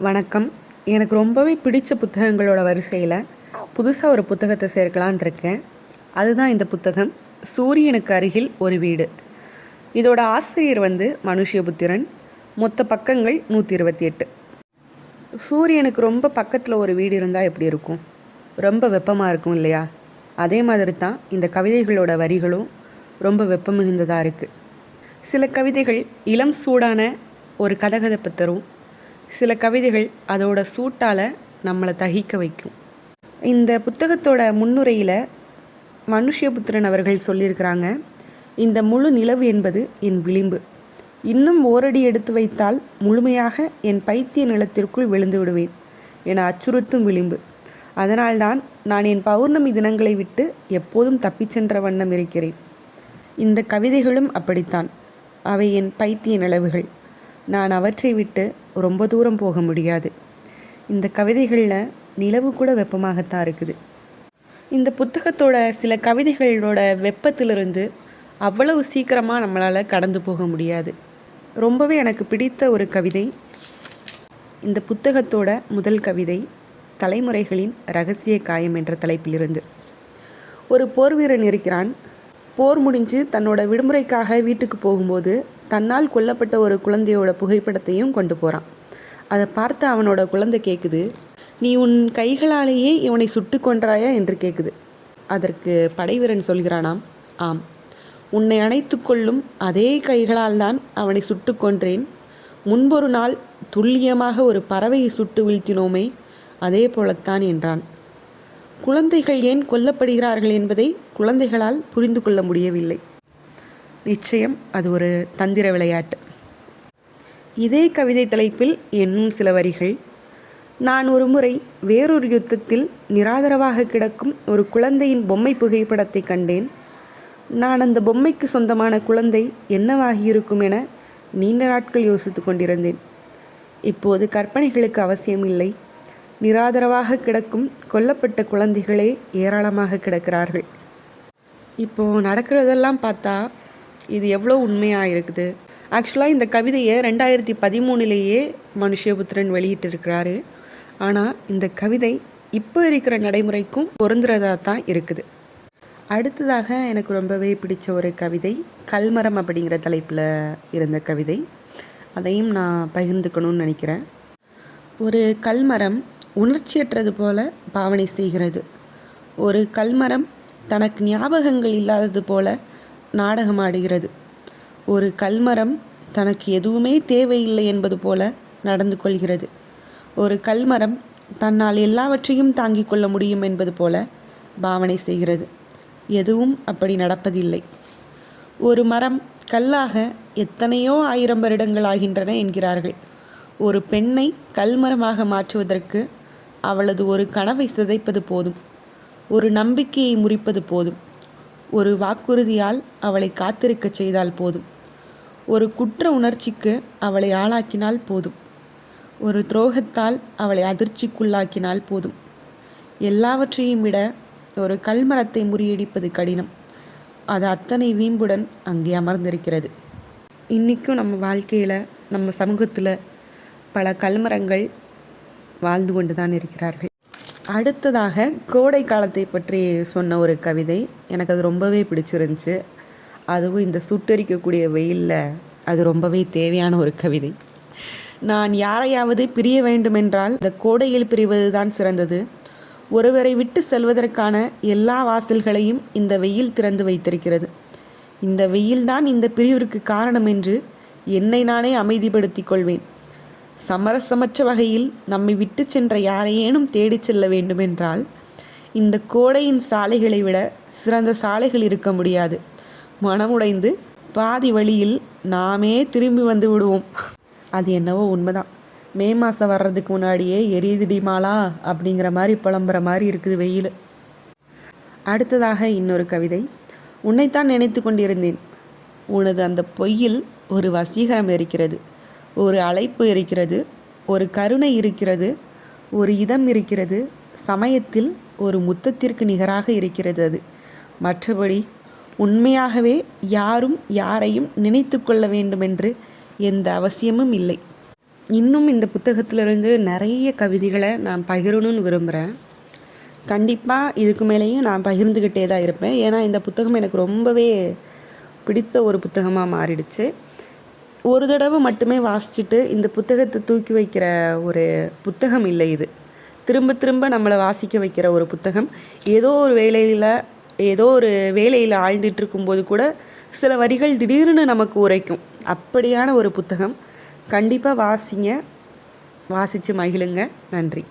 வணக்கம். எனக்கு ரொம்பவே பிடித்த புத்தகங்களோட வரிசையில் புதுசாக ஒரு புத்தகத்தை சேர்க்கலான் இருக்கேன். அதுதான் இந்த புத்தகம், சூரியனுக்கு அருகில் ஒரு வீடு. இதோட ஆசிரியர் மனுஷ்யபுத்திரன். மொத்த பக்கங்கள் 128. சூரியனுக்கு ரொம்ப பக்கத்தில் ஒரு வீடு இருந்தால் எப்படி இருக்கும்? ரொம்ப வெப்பமாக இருக்கும் இல்லையா? அதே மாதிரி தான் இந்த கவிதைகளோட வரிகளும் ரொம்ப வெப்பம் மிகுந்ததாக இருக்குது. சில கவிதைகள் இளம் சூடான ஒரு கதகதப்பை தரும். சில கவிதைகள் அதோட சூட்டால் நம்மளை தகிக்க வைக்கும். இந்த புத்தகத்தோட முன்னுரையில் மனுஷ்யபுத்திரன் அவர்கள் சொல்லியிருக்கிறாங்க, இந்த முழு நிலவு என்பது என் விளிம்பு. இன்னும் ஓரடி எடுத்து வைத்தால் முழுமையாக என் பைத்திய நிலத்திற்குள் விழுந்து விடுவேன் என அச்சுறுத்தும் விளிம்பு. அதனால்தான் நான் என் பௌர்ணமி தினங்களை விட்டு எப்போதும் தப்பிச் சென்ற வண்ணம் இருக்கிறேன். இந்த கவிதைகளும் அப்படித்தான். அவை என் பைத்திய நிலவுகள். நான் அவற்றை விட்டு ரொம்ப தூரம் போக முடியாது. இந்த கவிதைகளில் நிலவு கூட வெப்பமாகத்தான் இருக்குது. இந்த புத்தகத்தோட சில கவிதைகளோட வெப்பத்திலிருந்து அவ்வளவு சீக்கிரமாக நம்மளால் கடந்து போக முடியாது. ரொம்பவே எனக்கு பிடித்த ஒரு கவிதை இந்த புத்தகத்தோட முதல் கவிதை, தலைமுறைகளின் இரகசிய காயம் என்ற தலைப்பிலிருந்து. ஒரு போர் வீரன் இருக்கிறான். போர் முடிஞ்சு தன்னோட விடுமுறைக்காக வீட்டுக்கு போகும்போது தன்னால் கொல்லப்பட்ட ஒரு குழந்தையோட புகைப்படத்தையும் கொண்டு போகிறான். அதை பார்த்து அவனோட குழந்தை கேட்குது, நீ உன் கைகளாலேயே இவனை சுட்டு கொன்றாயா என்று கேட்குது. அதற்கு படைவீரன் சொல்கிறானாம், ஆம், உன்னை அணைத்து கொள்ளும் அதே கைகளால் தான் அவனை சுட்டு கொன்றேன். முன்பொரு நாள் துல்லியமாக ஒரு பறவையை சுட்டு வீழ்த்தினோமே, அதே போலத்தான் என்றான். குழந்தைகள் ஏன் கொல்லப்படுகிறார்கள் என்பதை குழந்தைகளால் புரிந்து கொள்ள முடியவில்லை. நிச்சயம் அது ஒரு தந்திர விளையாட்டு. இதே கவிதை தலைப்பில் இன்னும் சில வரிகள். நான் ஒரு முறை வேறொரு யுத்தத்தில் நிராதரவாக கிடக்கும் ஒரு குழந்தையின் பொம்மை புகைப்படத்தை கண்டேன். நான் அந்த பொம்மைக்கு சொந்தமான குழந்தை என்னவாகியிருக்கும் என நீண்ட நாட்கள் யோசித்து கொண்டிருந்தேன். இப்போது கற்பனைகளுக்கு அவசியமில்லை. நிராதரவாக கிடக்கும் கொல்லப்பட்ட குழந்தைகளே ஏராளமாக கிடக்கிறார்கள். இப்போது நடக்கிறதெல்லாம் பார்த்தா இது எவ்வளோ உண்மையாக இருக்குது. ஆக்சுவலாக இந்த கவிதையை 2013 மனுஷ்யபுத்திரன் வெளியிட்டிருக்கிறாரு. ஆனால் இந்த கவிதை இப்போ இருக்கிற நடைமுறைக்கும் பொருந்துறதா தான் இருக்குது. அடுத்ததாக எனக்கு ரொம்பவே பிடிச்ச ஒரு கவிதை, கல்மரம் அப்படிங்கிற தலைப்பில் இருந்த கவிதை. அதையும் நான் பகிர்ந்துக்கணும்னு நினைக்கிறேன். ஒரு கல்மரம் உணர்ச்சியற்றது போல பாவனை செய்கிறது. ஒரு கல்மரம் தனக்கு ஞாபகங்கள் இல்லாதது போல நாடகமாடுகிறது. ஒரு கல்மரம் தனக்கு எதுவுமே தேவையில்லை என்பது போல நடந்து கொள்கிறது. ஒரு கல்மரம் தன்னால் எல்லாவற்றையும் தாங்கிக் கொள்ள முடியும் என்பது போல பாவனை செய்கிறது. எதுவும் அப்படி நடப்பதில்லை. ஒரு மரம் கல்லாக எத்தனையோ 1000 வருடங்கள் ஆகின்றன என்கிறார்கள். ஒரு பெண்ணை கல்மரமாக மாற்றுவதற்கு அவளது ஒரு கனவை சிதைப்பது போதும். ஒரு நம்பிக்கையை முறிப்பது போதும். ஒரு வாக்குறுதியால் அவளை காத்திருக்கச் செய்தால் போதும். ஒரு குற்ற உணர்ச்சிக்கு அவளை ஆளாக்கினால் போதும். ஒரு துரோகத்தால் அவளை அதிர்ச்சிக்குள்ளாக்கினால் போதும். எல்லாவற்றையும் விட ஒரு கல்மரத்தை முறியடிப்பது கடினம். அது அத்தனை வீம்புடன் அங்கே அமர்ந்திருக்கிறது. இன்றைக்கும் நம்ம வாழ்க்கையில், நம்ம சமூகத்தில் பல கல்மரங்கள் வாழ்ந்து கொண்டு தான் இருக்கிறார்கள். அடுத்ததாக கோடை காலத்தை பற்றி சொன்ன ஒரு கவிதை எனக்கு அது ரொம்பவே பிடிச்சிருந்துச்சு. அதுவும் இந்த சுட்டரிக்கக்கூடிய வெயிலில் அது ரொம்பவே தேவையான ஒரு கவிதை. நான் யாரையாவது பிரிய வேண்டுமென்றால் இந்த கோடையில் பிரிவது தான் சிறந்தது. ஒருவரை விட்டு செல்வதற்கான எல்லா வாசல்களையும் இந்த வெயில் திறந்து வைத்திருக்கிறது. இந்த வெயில்தான் இந்த பிரிவிற்கு காரணம் என்று என்னை நானே அமைதிப்படுத்திக் கொள்வேன். சமரசமற்ற வகையில் நம்மை விட்டு சென்ற யாரையேனும் தேடிச் செல்ல வேண்டுமென்றால் இந்த கோடையின் சாலைகளை விட சிறந்த சாலைகள் இருக்க முடியாது. மனமுடைந்து பாதி வழியில் நாமே திரும்பி வந்து விடுவோம். அது என்னவோ உண்மைதான். மே மாதம் வர்றதுக்கு முன்னாடியே எரியுதிடிமாலா அப்படிங்கிற மாதிரி புலம்புற மாதிரி இருக்குது வெயில். அடுத்ததாக இன்னொரு கவிதை. உன்னைத்தான் நினைத்து கொண்டிருந்தேன். உனது அந்த பொய்யில் ஒரு வசீகரம் இருக்கிறது. ஒரு அழைப்பு இருக்கிறது. ஒரு கருணை இருக்கிறது. ஒரு இதம் இருக்கிறது. சமயத்தில் ஒரு முத்தத்திற்கு நிகராக இருக்கிறது அது. மற்றபடி உண்மையாகவே யாரும் யாரையும் நினைத்து கொள்ள வேண்டுமென்று எந்த அவசியமும் இல்லை. இன்னும் இந்த புத்தகத்திலிருந்து நிறைய கவிதைகளை நான் பகிரணும்னு விரும்புகிறேன். கண்டிப்பாக இதுக்கு மேலேயும் நான் பகிர்ந்துக்கிட்டே தான் இருப்பேன். ஏன்னா இந்த புத்தகம் எனக்கு ரொம்பவே பிடித்த ஒரு புத்தகமாக மாறிடுச்சு. ஒரு தடவை மட்டுமே வாசிச்சுட்டு இந்த புத்தகத்தை தூக்கி வைக்கிற ஒரு புத்தகம் இல்லை இது. திரும்ப திரும்ப நம்மளை வாசிக்க வைக்கிற ஒரு புத்தகம். ஏதோ ஒரு வேலையில் ஆழ்ந்துட்டு இருக்கும்போது கூட சில வரிகள் திடீர்னு நமக்கு உரைக்கும். அப்படியான ஒரு புத்தகம். கண்டிப்பாக வாசிங்க, வாசித்து மகிழுங்க. நன்றி.